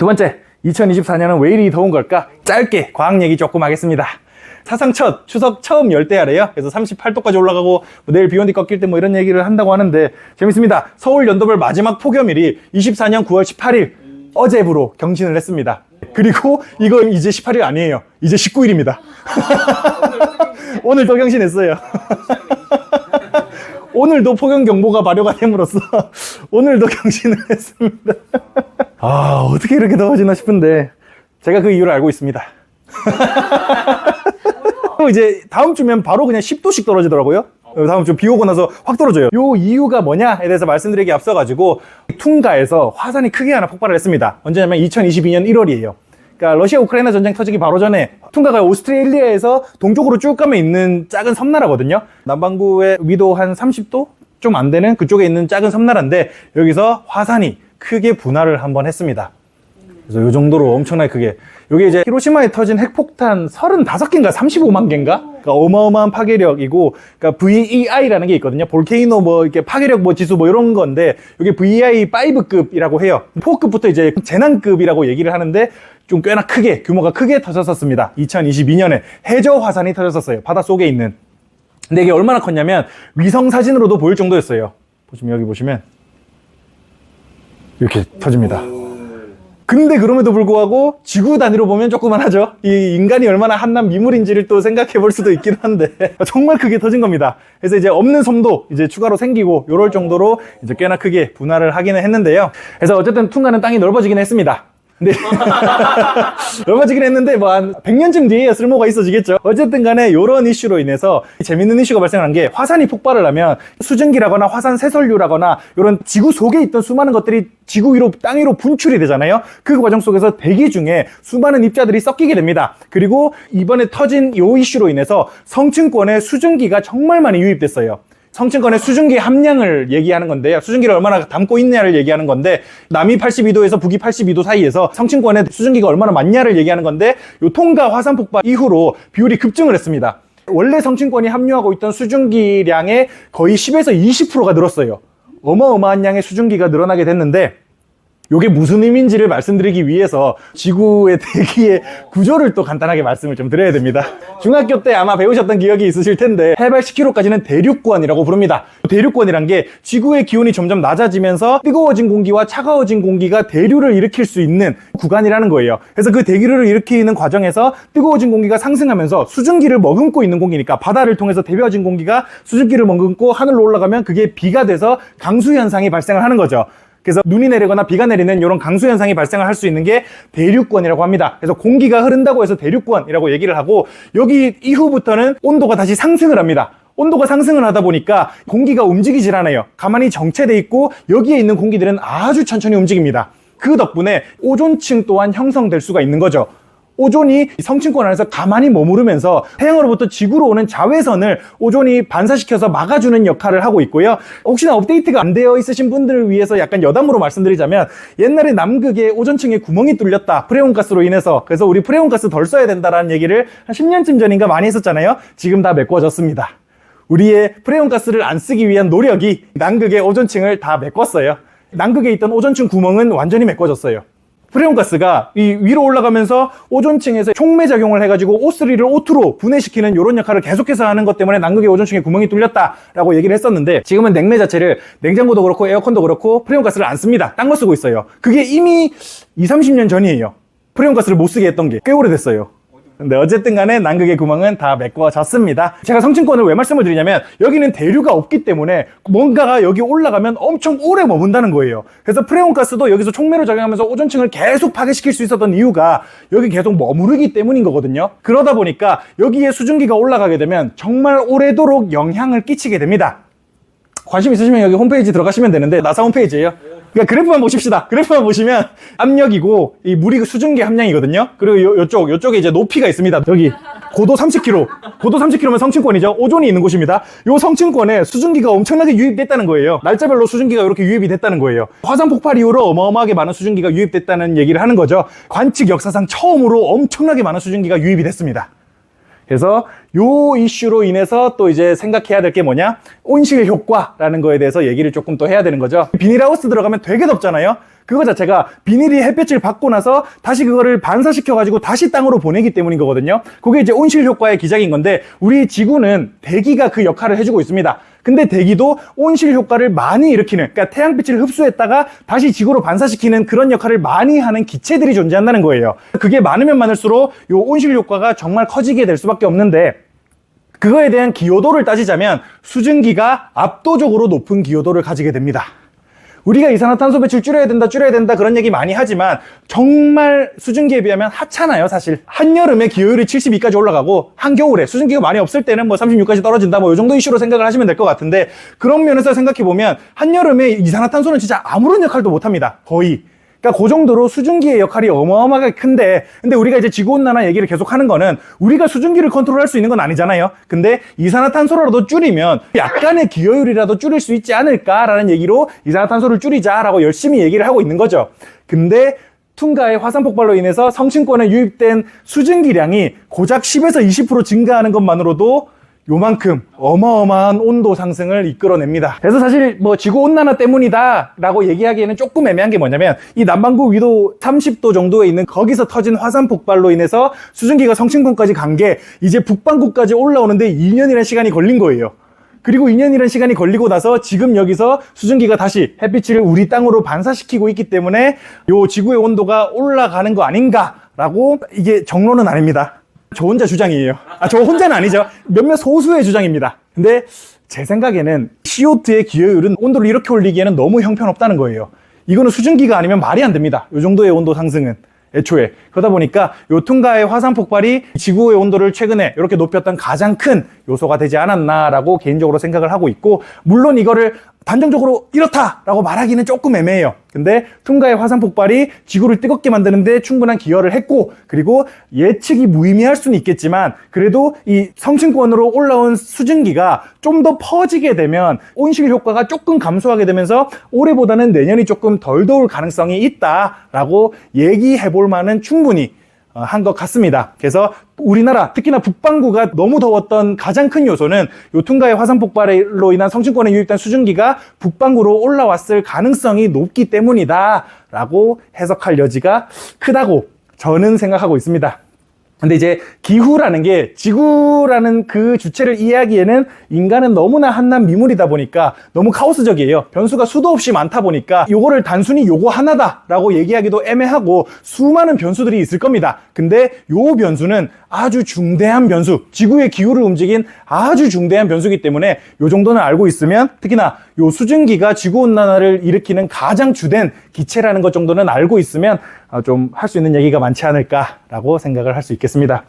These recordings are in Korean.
두 번째, 2024년은 왜 이리 더운 걸까? 짧게 과학 얘기 조금 하겠습니다. 사상 첫 추석 처음 열대야래요. 그래서 38도까지 올라가고 내일 비 온뒤 꺾일 때 뭐 이런 얘기를 한다고 하는데 재밌습니다. 서울 연도별 마지막 폭염일이 24년 9월 18일 어제부로 경신을 했습니다. 그리고 이거 이제 18일 아니에요. 이제 19일입니다. 오늘 또 경신했어요. 오늘도 폭염경보가 발효가 됨으로써 오늘도 경신을 했습니다. 아, 어떻게 이렇게 더워지나 싶은데 제가 그 이유를 알고 있습니다. 이제 다음 주면 바로 그냥 10도씩 떨어지더라고요. 다음 주 비 오고 나서 확 떨어져요. 요 이유가 뭐냐에 대해서 말씀드리기 앞서가지고 퉁가에서 화산이 크게 하나 폭발을 했습니다. 언제냐면 2022년 1월이에요. 그러니까 러시아 우크라이나 전쟁 터지기 바로 전에 퉁가가 오스트레일리아에서 동쪽으로 쭉 가면 있는 작은 섬나라거든요. 남반구의 위도 한 30도 좀 안 되는 그쪽에 있는 작은 섬나라인데 여기서 화산이 크게 분화를 한번 했습니다. 그래서 요 정도로 엄청나게 크게. 요게 이제 히로시마에 터진 핵폭탄 35개인가 35만 개인가? 그러니까 어마어마한 파괴력이고, 그러니까 VEI라는 게 있거든요. 볼케이노 뭐 이렇게 파괴력 뭐 지수 뭐 이런 건데, 요게 VEI 5급이라고 해요. 4급부터 이제 재난급이라고 얘기를 하는데, 좀 꽤나 크게, 규모가 크게 터졌었습니다. 2022년에 해저 화산이 터졌었어요. 바닷속에 있는. 근데 이게 얼마나 컸냐면, 위성 사진으로도 보일 정도였어요. 보시면, 여기 보시면, 이렇게 터집니다. 근데 그럼에도 불구하고 지구 단위로 보면 조그만하죠. 이 인간이 얼마나 한낱 미물인지를 또 생각해 볼 수도 있긴 한데 정말 크게 터진 겁니다. 그래서 이제 없는 섬도 이제 추가로 생기고 요럴 정도로 이제 꽤나 크게 분화를 하기는 했는데요. 그래서 어쨌든 퉁가는 땅이 넓어지긴 했습니다. 네. 넓어지긴 했는데 뭐 한 100년쯤 뒤에 쓸모가 있어지겠죠. 어쨌든 간에 요런 이슈로 인해서 재밌는 이슈가 발생한 게 화산이 폭발을 하면 수증기라거나 화산 새설류라거나 요런 지구 속에 있던 수많은 것들이 지구 위로 땅 위로 분출이 되잖아요. 그 과정 속에서 대기 중에 수많은 입자들이 섞이게 됩니다. 그리고 이번에 터진 요 이슈로 인해서 성층권에 수증기가 정말 많이 유입됐어요. 성층권의 수증기 함량을 얘기하는 건데요. 수증기를 얼마나 담고 있냐를 얘기하는 건데 남이 82도에서 북이 82도 사이에서 성층권에 수증기가 얼마나 많냐를 얘기하는 건데 요 퉁가 화산 폭발 이후로 비율이 급증을 했습니다. 원래 성층권이 함유하고 있던 수증기량의 거의 10에서 20%가 늘었어요. 어마어마한 양의 수증기가 늘어나게 됐는데 요게 무슨 의미인지를 말씀드리기 위해서 지구의 대기의 구조를 또 간단하게 말씀을 좀 드려야 됩니다. 중학교 때 아마 배우셨던 기억이 있으실 텐데 해발 10km까지는 대륙권이라고 부릅니다. 대륙권이란 게 지구의 기온이 점점 낮아지면서 뜨거워진 공기와 차가워진 공기가 대류를 일으킬 수 있는 구간이라는 거예요. 그래서 그 대류를 일으키는 과정에서 뜨거워진 공기가 상승하면서 수증기를 머금고 있는 공기니까 바다를 통해서 데워진 공기가 수증기를 머금고 하늘로 올라가면 그게 비가 돼서 강수 현상이 발생을 하는 거죠. 그래서 눈이 내리거나 비가 내리는 이런 강수 현상이 발생을 할 수 있는 게 대륙권이라고 합니다. 그래서 공기가 흐른다고 해서 대륙권이라고 얘기를 하고 여기 이후부터는 온도가 다시 상승을 합니다. 온도가 상승을 하다 보니까 공기가 움직이질 않아요. 가만히 정체돼 있고 여기에 있는 공기들은 아주 천천히 움직입니다. 그 덕분에 오존층 또한 형성될 수가 있는 거죠. 오존이 성층권 안에서 가만히 머무르면서 태양으로부터 지구로 오는 자외선을 오존이 반사시켜서 막아주는 역할을 하고 있고요. 혹시나 업데이트가 안 되어 있으신 분들을 위해서 약간 여담으로 말씀드리자면 옛날에 남극에 오존층에 구멍이 뚫렸다. 프레온가스로 인해서. 그래서 우리 프레온가스 덜 써야 된다라는 얘기를 한 10년쯤 전인가 많이 했었잖아요. 지금 다 메꿔졌습니다. 우리의 프레온가스를 안 쓰기 위한 노력이 남극의 오존층을 다 메꿨어요. 남극에 있던 오존층 구멍은 완전히 메꿔졌어요. 프레온가스가 이 위로 올라가면서 오존층에서 촉매작용을 해가지고 O3를 O2로 분해시키는 이런 역할을 계속해서 하는 것 때문에 남극의 오존층에 구멍이 뚫렸다라고 얘기를 했었는데 지금은 냉매 자체를 냉장고도 그렇고 에어컨도 그렇고 프레온가스를 안 씁니다. 딴 거 쓰고 있어요. 그게 이미 20-30년 전이에요. 프레온가스를 못 쓰게 했던 게 꽤 오래됐어요. 근데 어쨌든 간에 남극의 구멍은 다 메꿔졌습니다. 제가 성층권을 왜 말씀을 드리냐면 여기는 대류가 없기 때문에 뭔가가 여기 올라가면 엄청 오래 머문다는 거예요. 그래서 프레온가스도 여기서 촉매로 작용하면서 오존층을 계속 파괴시킬 수 있었던 이유가 여기 계속 머무르기 때문인 거거든요. 그러다 보니까 여기에 수증기가 올라가게 되면 정말 오래도록 영향을 끼치게 됩니다. 관심 있으시면 여기 홈페이지 들어가시면 되는데 나사 홈페이지예요. 그러니까 그래프만 보십시다. 그래프만 보시면 압력이고 이 물이 수증기 함량이거든요. 그리고 요쪽에 이제 높이가 있습니다. 여기 고도 30km. 고도 30km면 성층권이죠. 오존이 있는 곳입니다. 요 성층권에 수증기가 엄청나게 유입됐다는 거예요. 날짜별로 수증기가 이렇게 유입이 됐다는 거예요. 화산 폭발 이후로 어마어마하게 많은 수증기가 유입됐다는 얘기를 하는 거죠. 관측 역사상 처음으로 엄청나게 많은 수증기가 유입이 됐습니다. 그래서 요 이슈로 인해서 또 이제 생각해야 될 게 뭐냐? 온실 효과라는 거에 대해서 얘기를 조금 또 해야 되는 거죠. 비닐하우스 들어가면 되게 덥잖아요. 그거 자체가 비닐이 햇볕을 받고 나서 다시 그거를 반사시켜가지고 다시 땅으로 보내기 때문인 거거든요. 그게 이제 온실 효과의 기작인 건데, 우리 지구는 대기가 그 역할을 해주고 있습니다. 근데 대기도 온실 효과를 많이 일으키는, 그러니까 태양빛을 흡수했다가 다시 지구로 반사시키는 그런 역할을 많이 하는 기체들이 존재한다는 거예요. 그게 많으면 많을수록 이 온실 효과가 정말 커지게 될 수밖에 없는데, 그거에 대한 기여도를 따지자면 수증기가 압도적으로 높은 기여도를 가지게 됩니다. 우리가 이산화탄소 배출 줄여야 된다 그런 얘기 많이 하지만 정말 수증기에 비하면 하찮아요, 사실. 한여름에 기여율이 72까지 올라가고 한겨울에 수증기가 많이 없을 때는 뭐 36까지 떨어진다, 뭐 이 정도 이슈로 생각을 하시면 될 것 같은데, 그런 면에서 생각해보면 한여름에 이산화탄소는 진짜 아무런 역할도 못합니다, 거의. 그러니까 그 정도로 수증기의 역할이 어마어마하게 큰데, 근데 우리가 이제 지구온난화 얘기를 계속 하는 거는 우리가 수증기를 컨트롤할 수 있는 건 아니잖아요. 근데 이산화탄소라도 줄이면 약간의 기여율이라도 줄일 수 있지 않을까라는 얘기로 이산화탄소를 줄이자라고 열심히 얘기를 하고 있는 거죠. 근데 퉁가의 화산 폭발로 인해서 성층권에 유입된 수증기량이 고작 10에서 20% 증가하는 것만으로도 요만큼 어마어마한 온도 상승을 이끌어냅니다. 그래서 사실 뭐 지구온난화 때문이다 라고 얘기하기에는 조금 애매한 게 뭐냐면, 이 남반구 위도 30도 정도에 있는 거기서 터진 화산 폭발로 인해서 수증기가 성층권까지 간 게 이제 북반구까지 올라오는데 2년이라는 시간이 걸린 거예요. 그리고 2년이라는 시간이 걸리고 나서 지금 여기서 수증기가 다시 햇빛을 우리 땅으로 반사시키고 있기 때문에 요 지구의 온도가 올라가는 거 아닌가라고, 이게 정론은 아닙니다. 저 혼자 주장이에요. 저 혼자는 아니죠. 몇몇 소수의 주장입니다. 근데 제 생각에는 CO2의 기여율은 온도를 이렇게 올리기에는 너무 형편없다는 거예요. 이거는 수증기가 아니면 말이 안 됩니다, 이 정도의 온도 상승은. 애초에. 그러다 보니까 요 퉁가의 화산 폭발이 지구의 온도를 최근에 이렇게 높였던 가장 큰 요소가 되지 않았나라고 개인적으로 생각을 하고 있고, 물론 이거를 단정적으로 이렇다라고 말하기는 조금 애매해요. 근데 퉁가의 화산 폭발이 지구를 뜨겁게 만드는데 충분한 기여를 했고, 그리고 예측이 무의미할 수는 있겠지만 그래도 이 성층권으로 올라온 수증기가 좀 더 퍼지게 되면 온실 효과가 조금 감소하게 되면서 올해보다는 내년이 조금 덜 더울 가능성이 있다라고 얘기해 볼 만은 충분히 한 것 같습니다. 그래서 우리나라, 특히나 북반구가 너무 더웠던 가장 큰 요소는 요 퉁가의 화산 폭발로 인한 성층권에 유입된 수증기가 북반구로 올라왔을 가능성이 높기 때문이다 라고 해석할 여지가 크다고 저는 생각하고 있습니다. 근데 이제 기후라는 게, 지구라는 그 주체를 이해하기에는 인간은 너무나 한낱 미물이다 보니까 너무 카오스적이에요. 변수가 수도 없이 많다 보니까 요거를 단순히 요거 하나다라고 얘기하기도 애매하고 수많은 변수들이 있을 겁니다. 근데 요 변수는 아주 중대한 변수, 지구의 기후를 움직인 아주 중대한 변수이기 때문에 요 정도는 알고 있으면, 특히나 요 수증기가 지구온난화를 일으키는 가장 주된 기체라는 것 정도는 알고 있으면 좀 할 수 있는 얘기가 많지 않을까라고 생각을 할 수 있겠습니다.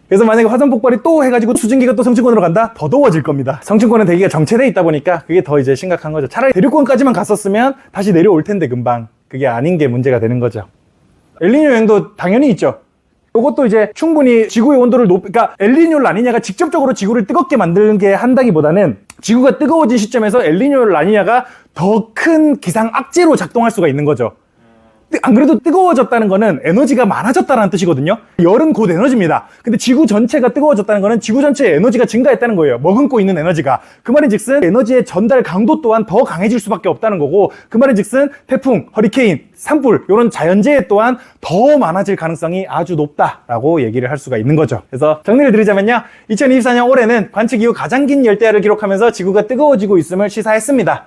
그래서 만약에 화산 폭발이 또 해가지고 수증기가 또 성층권으로 간다? 더 더워질 겁니다. 성층권은 대기가 정체돼 있다 보니까 그게 더 이제 심각한 거죠. 차라리 대륙권까지만 갔었으면 다시 내려올 텐데 금방. 그게 아닌 게 문제가 되는 거죠. 엘니뇨 영향도 당연히 있죠. 이것도 이제 충분히 지구의 온도를 그러니까 엘니뇨 라니냐가 직접적으로 지구를 뜨겁게 만들게 한다기보다는 지구가 뜨거워진 시점에서 엘니뇨 라니냐가 더 큰 기상 악재로 작동할 수가 있는 거죠. 안 그래도 뜨거워졌다는 거는 에너지가 많아졌다는 뜻이거든요. 열은 곧 에너지입니다. 근데 지구 전체가 뜨거워졌다는 거는 지구 전체의 에너지가 증가했다는 거예요. 머금고 있는 에너지가. 그 말인즉슨 에너지의 전달 강도 또한 더 강해질 수밖에 없다는 거고, 그 말인즉슨 태풍, 허리케인, 산불 이런 자연재해 또한 더 많아질 가능성이 아주 높다라고 얘기를 할 수가 있는 거죠. 그래서 정리를 드리자면요, 2024년 올해는 관측 이후 가장 긴 열대야를 기록하면서 지구가 뜨거워지고 있음을 시사했습니다.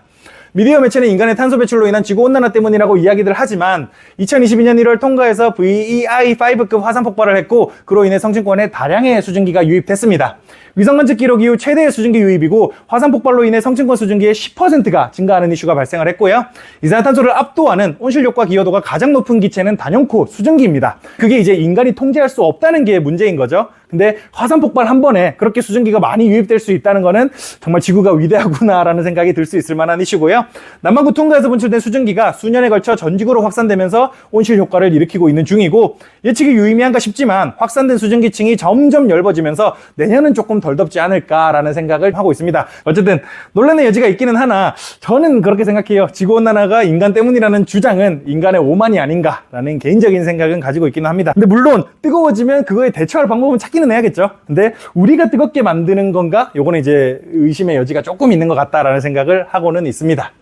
미디어 매체는 인간의 탄소 배출로 인한 지구온난화 때문이라고 이야기들 하지만 2022년 1월 통가에서 VEI5급 화산 폭발을 했고, 그로 인해 성층권에 다량의 수증기가 유입됐습니다. 위성 관측 기록 이후 최대의 수증기 유입이고, 화산 폭발로 인해 성층권 수증기의 10%가 증가하는 이슈가 발생을 했고요. 이산화탄소를 압도하는 온실 효과 기여도가 가장 높은 기체는 단연코 수증기입니다. 그게 이제 인간이 통제할 수 없다는 게 문제인 거죠. 근데 화산 폭발 한 번에 그렇게 수증기가 많이 유입될 수 있다는 거는 정말 지구가 위대하구나라는 생각이 들 수 있을 만한 이슈고요. 남반구 퉁가에서 분출된 수증기가 수년에 걸쳐 전 지구로 확산되면서 온실 효과를 일으키고 있는 중이고, 예측이 유의미한가 싶지만 확산된 수증기층이 점점 엷어지면서 내년은 조금 덜 덥지 않을까라는 생각을 하고 있습니다. 어쨌든 논란의 여지가 있기는 하나 저는 그렇게 생각해요. 지구온난화가 인간 때문이라는 주장은 인간의 오만이 아닌가라는 개인적인 생각은 가지고 있기는 합니다. 근데 물론 뜨거워지면 그거에 대처할 방법은 찾기는 해야겠죠. 근데 우리가 뜨겁게 만드는 건가? 요거는 이제 의심의 여지가 조금 있는 것 같다라는 생각을 하고는 있습니다.